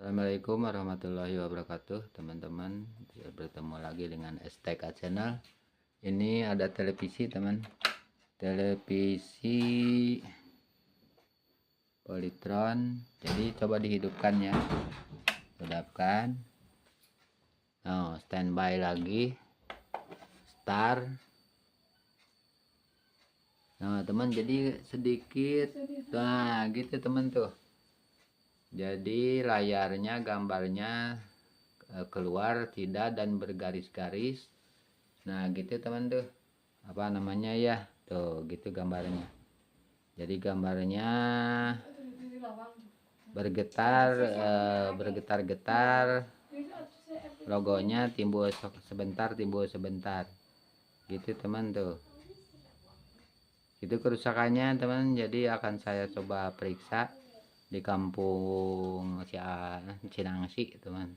Assalamualaikum warahmatullahi wabarakatuh, teman-teman. Bertemu lagi dengan STK Channel. Ini ada televisi, teman. Televisi Polytron. Jadi coba dihidupkan ya. Hidupkan. Nah, standby lagi. Start. Nah, teman, jadi sedikit. Nah, gitu teman tuh. Jadi layarnya, gambarnya keluar tidak dan bergaris-garis. Nah gitu teman tuh, apa namanya ya, tuh gitu gambarnya. Jadi gambarnya bergetar, bergetar-getar, logonya timbul sebentar, timbul sebentar, gitu teman tuh. Itu kerusakannya teman. Jadi akan saya coba periksa di kampung Cinangsi teman.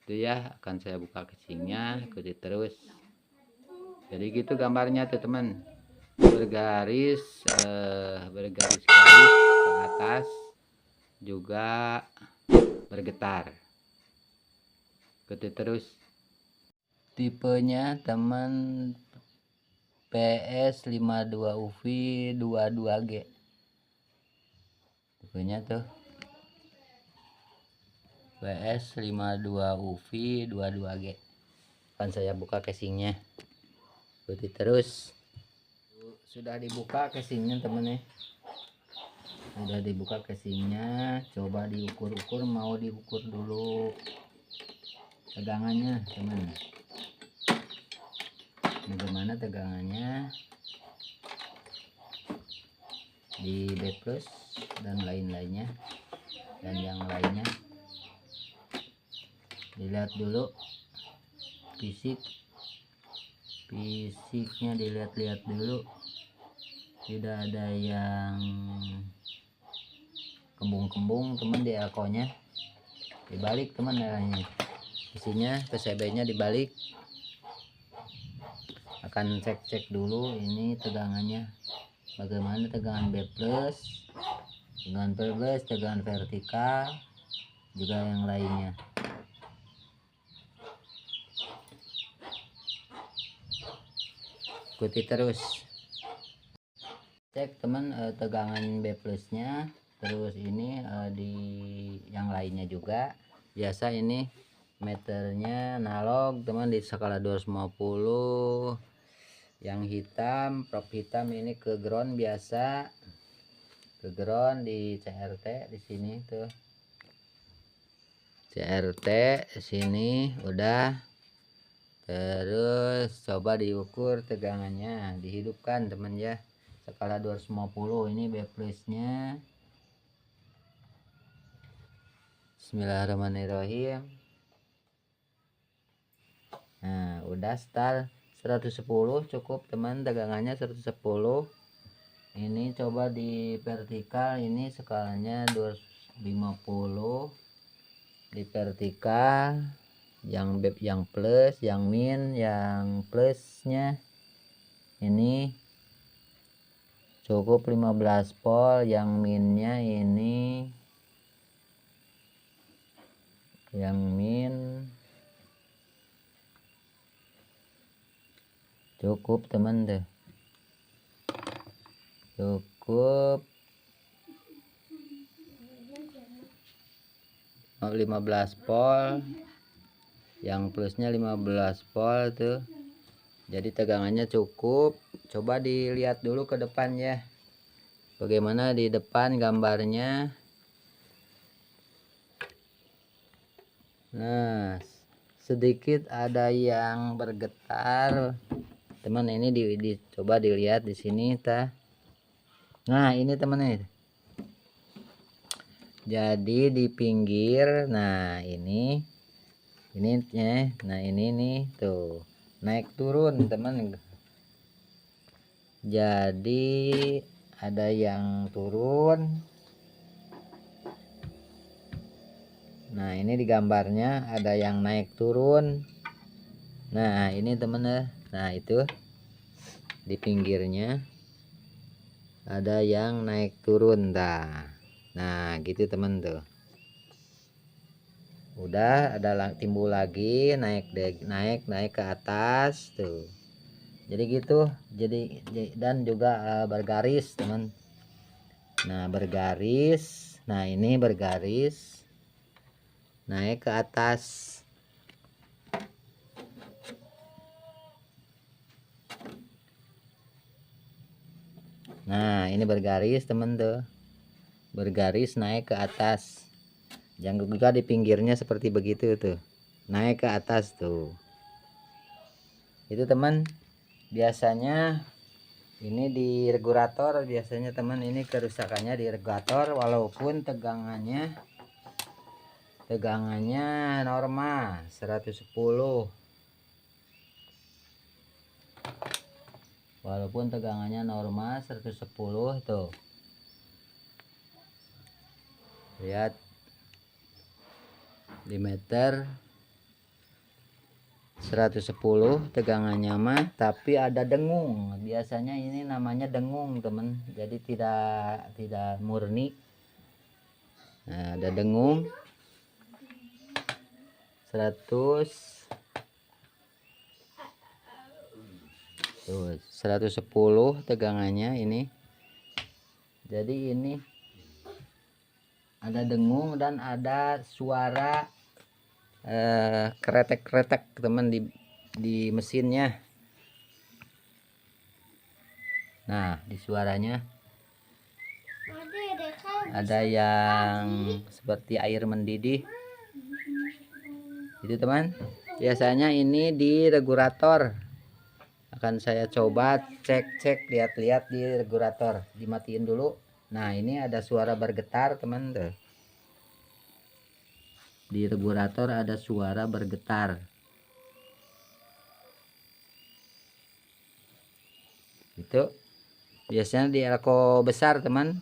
Itu ya, akan saya buka casingnya, ikuti terus. Jadi gitu gambarnya tuh teman, bergaris bergaris-garis ke atas, juga bergetar, ikuti terus. Tipenya teman PS52UV 22G, tipenya tuh PS52UV 22G. Akan saya buka casingnya, ikuti terus. Sudah dibuka casingnya temen ya, sudah dibuka casingnya. Coba diukur-ukur, mau diukur dulu tegangannya teman. Bagaimana tegangannya di B+ dan lain-lainnya, dan yang lainnya dilihat dulu. Fisiknya dilihat-lihat dulu, tidak ada yang kembung-kembung teman di akonya. Dibalik teman arahnya, isinya PCB nya dibalik. Akan cek dulu ini tegangannya bagaimana, tegangan B+, tegangan P+, tegangan vertikal, juga yang lainnya. Ikuti terus. Cek teman tegangan B+ nya. Terus ini di yang lainnya juga. Biasa ini meternya analog teman, di skala 250. Yang hitam, prop hitam ini ke ground biasa, ke ground di CRT di sini tuh. CRT di sini udah. Terus coba diukur tegangannya, dihidupkan teman ya, skala 250. Ini B+ nya. Bismillahirrahmanirrahim. Nah udah start 110, cukup teman tegangannya 110. Ini coba di vertikal, ini skalanya 250 di vertikal. Yang plus, yang min, yang plusnya ini cukup 15 volt, yang minnya ini, yang min cukup teman deh, cukup 15 volt, yang plusnya 15 volt tuh. Jadi tegangannya cukup. Coba dilihat dulu ke depan ya, bagaimana di depan gambarnya. Nah sedikit ada yang bergetar teman. Ini coba dilihat di sini tah. Nah ini teman ini, jadi di pinggir. Nah ini ya, nah ini nih tuh naik turun teman. Jadi ada yang turun. Nah ini di gambarnya ada yang naik turun. Nah ini teman ya, nah itu di pinggirnya ada yang naik turun dah. Nah gitu teman tuh. udah ada timbul lagi, naik ke atas tuh. Jadi gitu, jadi dan juga bergaris teman. Nah bergaris, nah ini bergaris naik ke atas. Nah ini bergaris teman tuh, bergaris naik ke atas. Jangan juga di pinggirnya seperti begitu tuh, naik ke atas tuh. Itu teman, biasanya ini di regulator, biasanya teman ini kerusakannya di regulator, walaupun tegangannya normal 110, walaupun tegangannya normal 110 tuh, lihat di meter 110 tegangannya mah, tapi ada dengung. Biasanya ini namanya dengung teman, jadi tidak murni. Nah ada dengung 100 tuh, 110 tegangannya ini. Jadi ini ada dengung dan ada suara kretek-kretek teman di mesinnya. Nah di suaranya ada yang seperti air mendidih. Itu teman, biasanya ini di regulator. Akan saya coba cek lihat-lihat di regulator, dimatiin dulu. Nah ini ada suara bergetar teman tuh, di regulator ada suara bergetar. Itu biasanya di elko besar teman.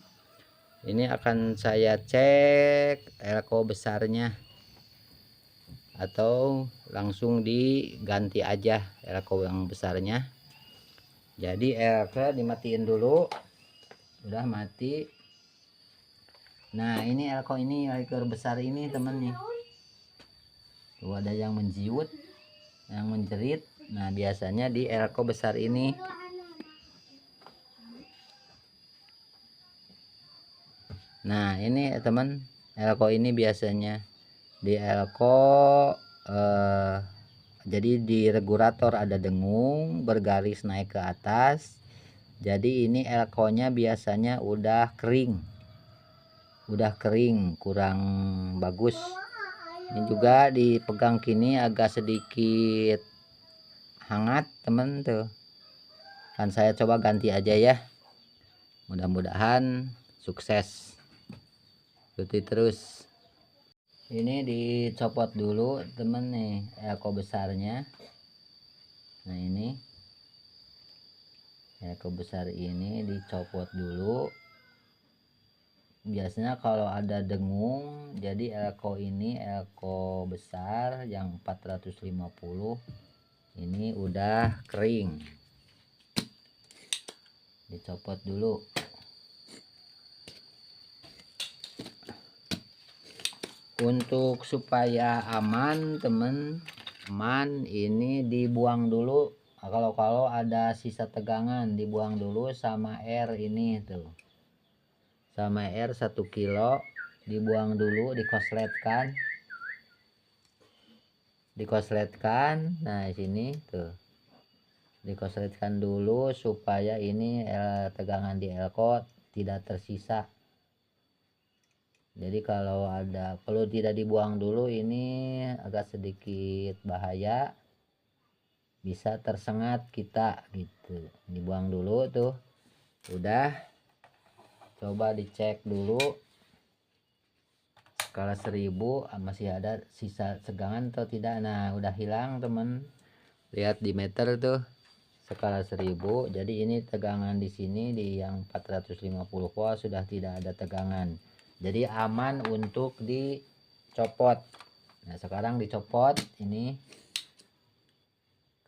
Ini akan saya cek elko besarnya, atau langsung diganti aja elko yang besarnya. Jadi elko dimatiin dulu, udah mati. Nah ini elko ini, elko besar ini temen nih tuh, ada yang menjiut, yang menjerit. Nah biasanya di elko besar ini. Nah ini teman, elko ini biasanya di elko jadi di regulator ada dengung bergaris naik ke atas. Jadi ini elko nya biasanya udah kering, kurang bagus. Ini juga dipegang kini agak sedikit hangat temen tuh, kan saya coba ganti aja ya, mudah-mudahan sukses. Ikuti terus. Ini dicopot dulu temen nih elko besarnya. Nah ini elko besar ini dicopot dulu. Biasanya kalau ada dengung, jadi elko ini, elko besar yang 450 ini udah kering, dicopot dulu. Untuk supaya aman teman-teman, ini dibuang dulu. Kalau ada sisa tegangan dibuang dulu sama air ini tuh, sama air 1 kilo dibuang dulu, dikosletkan. Nah sini tuh dikosletkan dulu supaya ini tegangan di elko tidak tersisa. Jadi kalau tidak dibuang dulu, ini agak sedikit bahaya, bisa tersengat kita gitu. Dibuang dulu tuh, udah. Coba dicek dulu skala 1000 masih ada sisa tegangan atau tidak. Nah udah hilang temen, lihat di meter tuh skala 1000. Jadi ini tegangan di sini di yang 450 volt sudah tidak ada tegangan, jadi aman untuk dicopot. Nah sekarang dicopot ini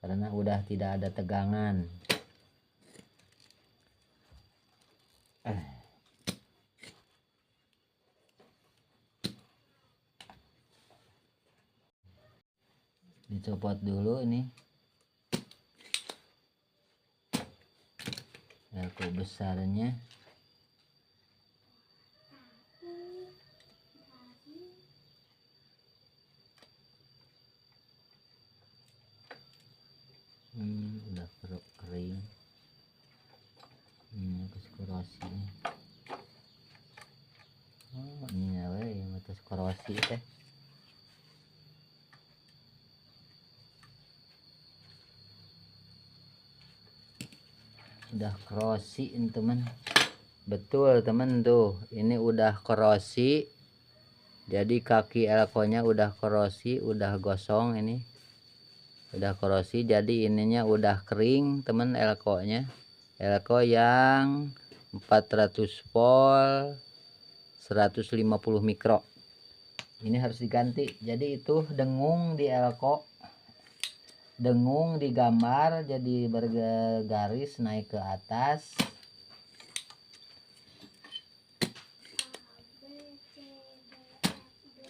karena udah tidak ada tegangan. dicopot dulu ini elko besarnya. Udah kering. Ini korosi. Oh, ini ya yang atas korosi teh. Udah korosi teman. Betul teman tuh, ini udah korosi. Jadi kaki elkonya udah korosi, udah gosong ini. Udah korosi, jadi ininya udah kering teman elkonya. Elko yang 400 volt 150 mikro. Ini harus diganti. Jadi itu dengung di elko, dengung di gambar jadi bergaris naik ke atas.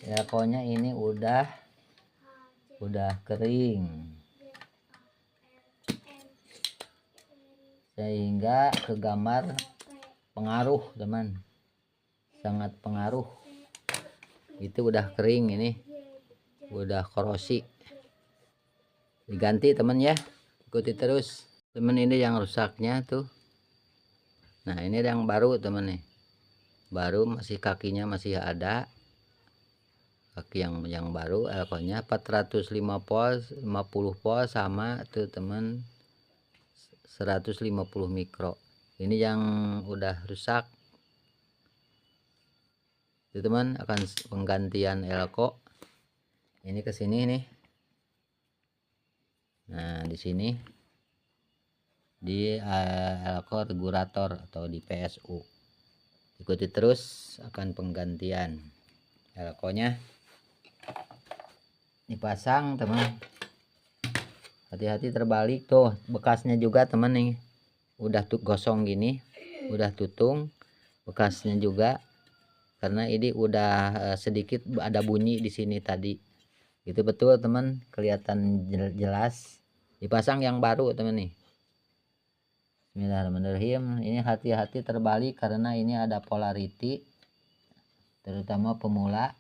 Elkonya ini udah kering, sehingga ke gambar pengaruh teman, sangat pengaruh. Itu udah kering, ini udah korosi, diganti teman ya, ikuti terus teman. Ini yang rusaknya tuh. Nah ini yang baru teman nih, baru masih kakinya masih ada, kaki yang baru. Elkonya 405 volt 50 volt sama tuh teman, 150 mikro. Ini yang udah rusak itu teman, akan penggantian elko. Ini ke sini nih. Nah di sini di elko regulator atau di PSU, ikuti terus akan penggantian elkonya. Dipasang teman, hati-hati terbalik tuh bekasnya juga teman nih, udah tuh gosong gini, udah tutung bekasnya juga, karena ini udah sedikit ada bunyi di sini tadi. Itu betul teman, kelihatan jelas. Dipasang yang baru teman nih. Bismillahirrahmanirrahim. Ini hati-hati terbalik karena ini ada polarity, terutama pemula.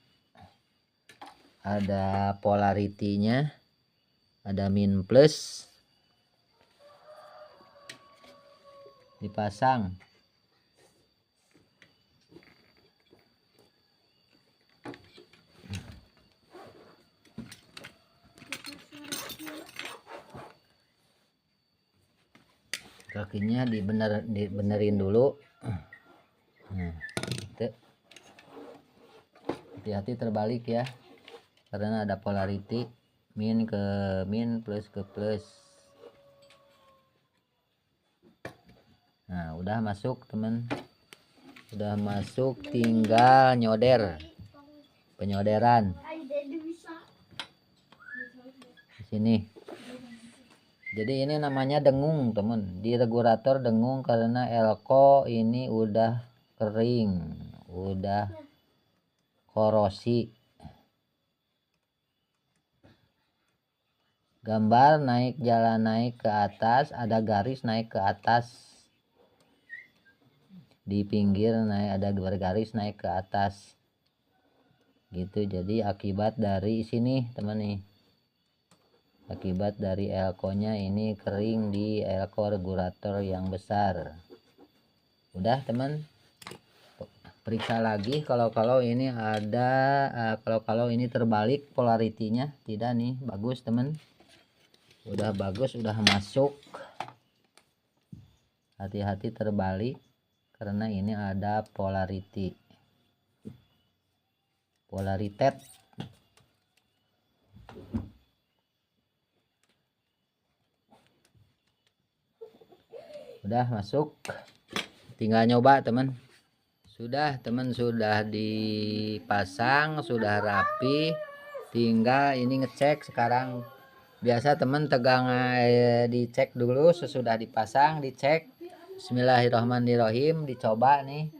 Ada polaritinya, ada min plus. Dipasang. Kakinya dibenerin dulu. Nah, hati-hati terbalik ya, karena ada polarity, min ke min, plus ke plus. Nah udah masuk teman, udah masuk, tinggal nyoder, penyoderan di sini. Jadi ini namanya dengung teman, di regulator dengung karena elko ini udah kering, udah korosi. Gambar naik, jalan naik ke atas, ada garis naik ke atas. Di pinggir naik, ada garis naik ke atas. Gitu, jadi akibat dari sini teman nih. Akibat dari elko-nya ini kering di elko regulator yang besar. Udah teman, periksa lagi kalau ini ada kalau ini terbalik polaritinya. Tidak nih, bagus teman. Udah bagus, udah masuk. Hati-hati terbalik karena ini ada polaritet. Udah masuk, tinggal nyoba teman. Sudah teman, sudah dipasang, sudah rapi, tinggal ini ngecek sekarang. Biasa teman tegang dicek dulu, sesudah dipasang dicek. Bismillahirrahmanirrahim, dicoba nih.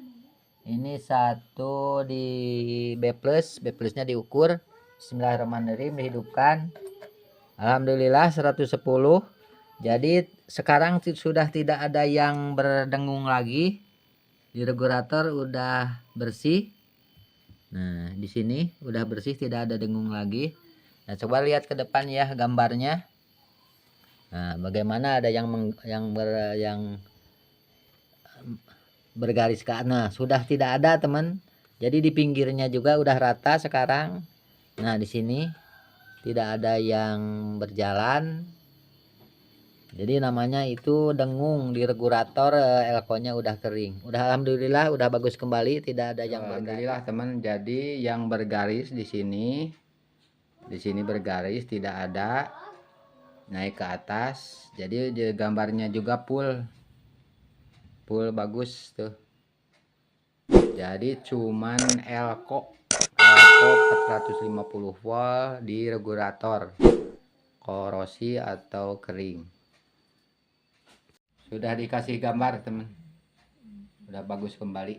Ini satu di B+, B+-nya diukur. Bismillahirrahmanirrahim, dihidupkan. Alhamdulillah 110. Jadi sekarang sudah tidak ada yang berdengung lagi. Di regulator udah bersih. Nah, di sini udah bersih, tidak ada dengung lagi. Nah, coba lihat ke depan ya gambarnya. Nah, bagaimana ada yang bergaris ke nah, sudah tidak ada, teman. Jadi di pinggirnya juga udah rata sekarang. Nah, di sini tidak ada yang berjalan. Jadi namanya itu dengung di regulator, elko-nya udah kering. Udah alhamdulillah udah bagus kembali, tidak ada yang alhamdulillah teman. Jadi yang bergaris di sini bergaris tidak ada naik ke atas. Jadi di gambarnya juga full bagus tuh. Jadi cuman elko 450 volt di regulator korosi atau kering. Sudah dikasih gambar teman, udah bagus kembali.